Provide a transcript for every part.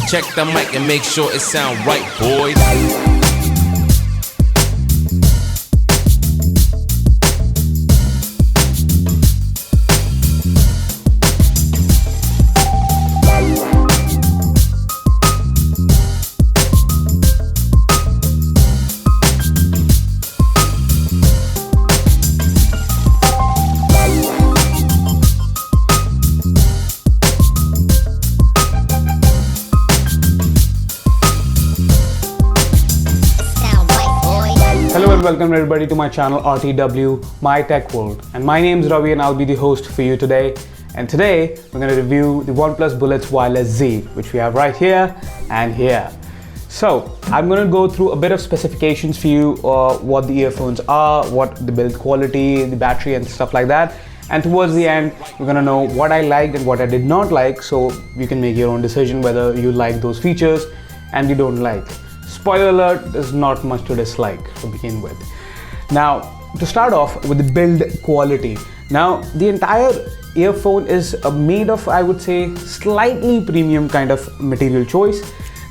Check the mic and make sure it sound right, boys. Hello and welcome everybody to my channel RTW My Tech World, and my name is Ravi and I'll be the host for you today. And today we're going to review the Oneplus Bullets Wireless Z, which we have right here and here. So I'm going to go through a bit of specifications for you, what the earphones are, what the build quality, the battery and stuff like that. And towards the end, you're going to know what I liked and what I did not like, so you can make your own decision whether you like those features and you don't like. Spoiler alert, there's not much to dislike to begin with. Now, to start off with the build quality. Now, the entire earphone is made of, I would say, slightly premium kind of material choice.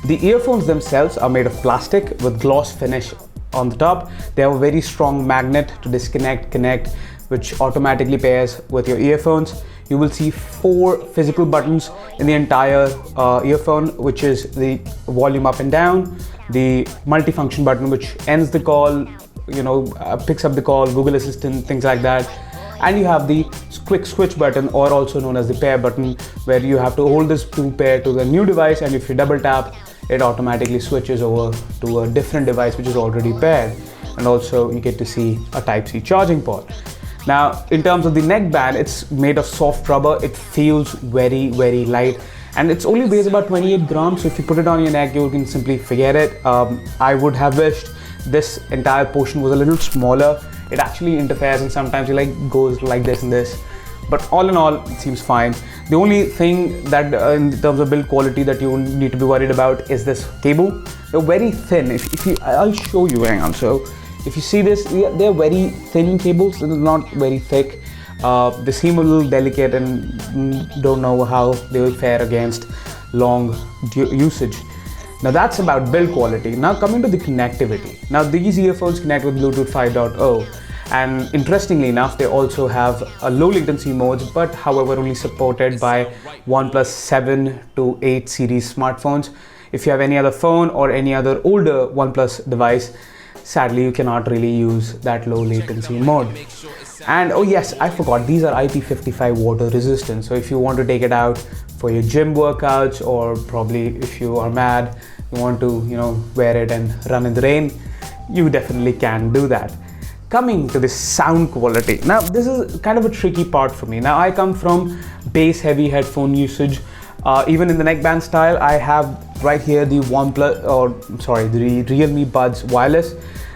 The earphones themselves are made of plastic with gloss finish on the top. They have a very strong magnet to disconnect, connect, which automatically pairs with your earphones. You will see 4 physical buttons in the entire earphone, which is the volume up and down, the multifunction button which ends the call, picks up the call, Google Assistant, things like that. And you have the quick switch button, or also known as the pair button, where you have to hold this to pair to the new device, and if you double tap, it automatically switches over to a different device which is already paired. And also you get to see a Type-C charging port. Now, in terms of the neckband, it's made of soft rubber. It feels very, very light, and it's only weighs about 28 grams. So if you put it on your neck, you can simply forget it. I would have wished this entire portion was a little smaller. It actually interferes, and sometimes it goes like this and this. But all in all, it seems fine. The only thing that in terms of build quality that you need to be worried about is this cable. They're very thin. I'll show you, hang on. So if you see this, they're very thin cables, they're not very thick. They seem a little delicate and don't know how they will fare against long usage. Now that's about build quality. Now coming to the connectivity. Now these earphones connect with Bluetooth 5.0, and interestingly enough, they also have a low latency modes, but however only supported by OnePlus 7 to 8 series smartphones. If you have any other phone or any other older OnePlus device, sadly you cannot really use that low latency mode. And oh yes, I forgot, these are IP55 water resistant. So if you want to take it out for your gym workouts, or probably if you are mad, you want to wear it and run in the rain, you definitely can do that. Coming to the sound quality. Now this is kind of a tricky part for me. Now I come from bass heavy headphone usage. Even in the neckband style, I have right here the the Realme Buds Wireless.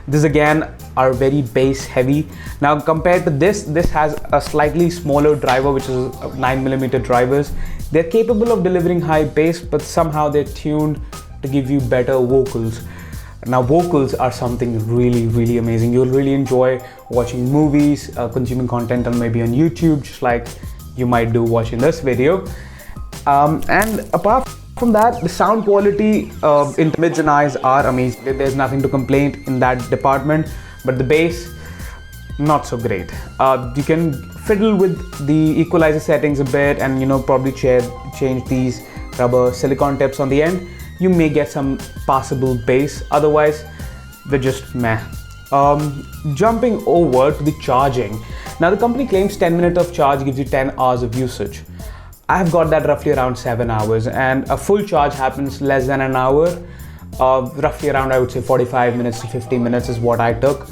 This again are very bass heavy. Now compared to this has a slightly smaller driver, which is 9mm drivers. They're capable of delivering high bass, but somehow they're tuned to give you better vocals. Now vocals are something really, really amazing. You'll really enjoy watching movies, consuming content on maybe on YouTube, just like you might do watching this video. And apart from that, the sound quality in mids and highs are amazing. There's nothing to complain in that department, but the bass, not so great. You can fiddle with the equalizer settings a bit, and probably change these rubber silicone tips on the end. You may get some passable bass, otherwise they're just meh. Jumping over to the charging. Now the company claims 10 minutes of charge gives you 10 hours of usage. I have got that roughly around 7 hours, and a full charge happens less than an hour. Roughly around, I would say 45 minutes to 50 minutes is what I took,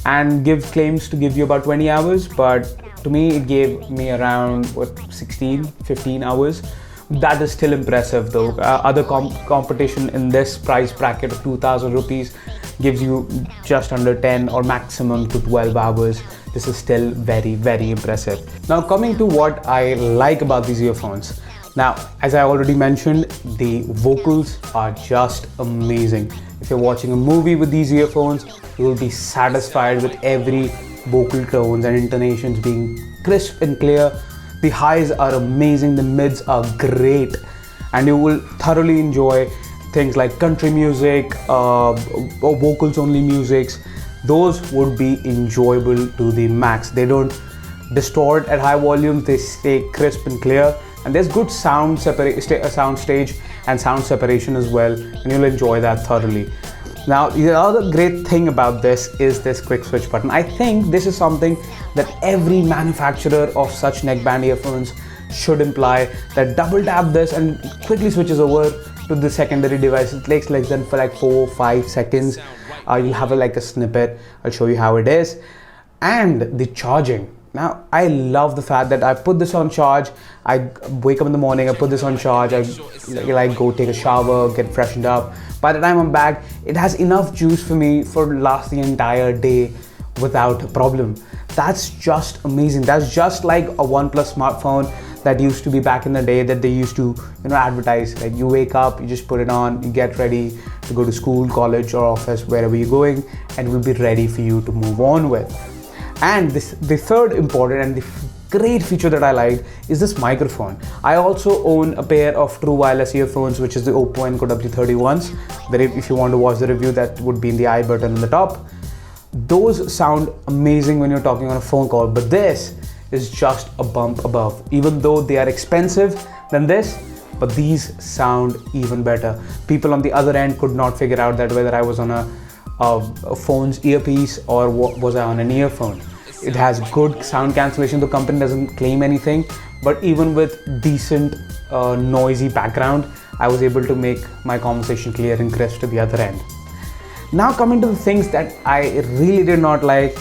and claims to give you about 20 hours, but to me it gave me around 15 hours. That is still impressive though. Other competition in this price bracket of 2000 rupees gives you just under 10 or maximum to 12 hours. This is still very, very impressive. Now coming to what I like about these earphones. Now, as I already mentioned, the vocals are just amazing. If you're watching a movie with these earphones, you will be satisfied with every vocal tones and intonations being crisp and clear. The highs are amazing, the mids are great. and you will thoroughly enjoy things like country music or vocals only musics. Those would be enjoyable to the max. They don't distort at high volumes, they stay crisp and clear, and there's good sound stage and sound separation as well, and you'll enjoy that thoroughly. Now, the other great thing about this is this quick switch button. I think this is something that every manufacturer of such neckband earphones should imply, that double tap this and quickly switches over to the secondary device. It takes less than for like 4-5 seconds. You'll have like a snippet. I'll show you how it is. And the charging. Now, I love the fact that I put this on charge. I wake up in the morning, I put this on charge, I like go take a shower, get freshened up. By the time I'm back, it has enough juice for me for last the entire day without a problem. That's just amazing. That's just like a OnePlus smartphone that used to be back in the day, that they used to, advertise. Like, you wake up, you just put it on, you get ready to go to school, college, or office, wherever you're going, and it will be ready for you to move on with. And the third important and the great feature that I like is this microphone. I also own a pair of true wireless earphones, which is the Oppo Enco W31s. If you want to watch the review, that would be in the I button on the top. Those sound amazing when you're talking on a phone call, but this is just a bump above. Even though they are expensive than this, but these sound even better. People on the other end could not figure out that whether I was on a phone's earpiece or was I on an earphone. It has good sound cancellation. The company doesn't claim anything, but even with decent noisy background, I was able to make my conversation clear and crisp to the other end. Now, coming to the things that I really did not like.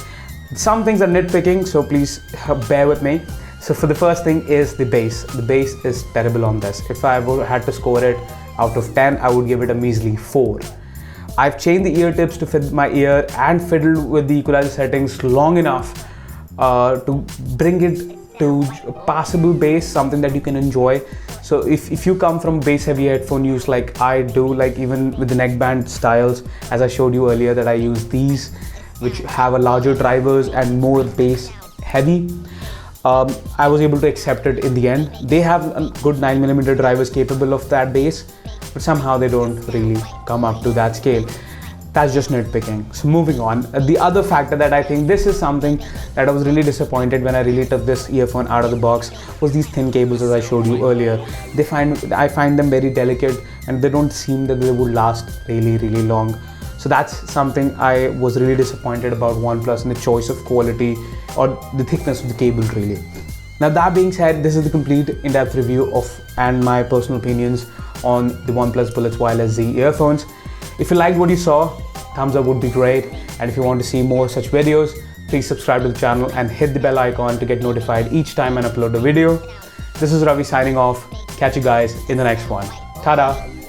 Some things are nitpicking, so please bear with me. So for the first thing is the bass. The bass is terrible on this. If I had to score it out of 10, I would give it a measly 4. I've changed the ear tips to fit my ear and fiddled with the equalizer settings long enough to bring it to passable bass, something that you can enjoy. So if you come from bass heavy headphone use like I do, like even with the neckband styles, as I showed you earlier, that I use these, which have a larger drivers and more bass heavy, I was able to accept it in the end. They have a good 9mm drivers capable of that bass, but somehow they don't really come up to that scale. That's just nitpicking. So moving on, the other factor that I think this is something that I was really disappointed when I really took this earphone out of the box was these thin cables, as I showed you earlier. I find them very delicate, and they don't seem that they would last really long. So that's something I was really disappointed about OnePlus, and the choice of quality or the thickness of the cable really. Now, that being said, this is the complete in-depth review of and my personal opinions on the OnePlus Bullets Wireless Z earphones. If you liked what you saw, thumbs up would be great. And if you want to see more such videos, please subscribe to the channel and hit the bell icon to get notified each time I upload a video. This is Ravi signing off. Catch you guys in the next one. Ta-da!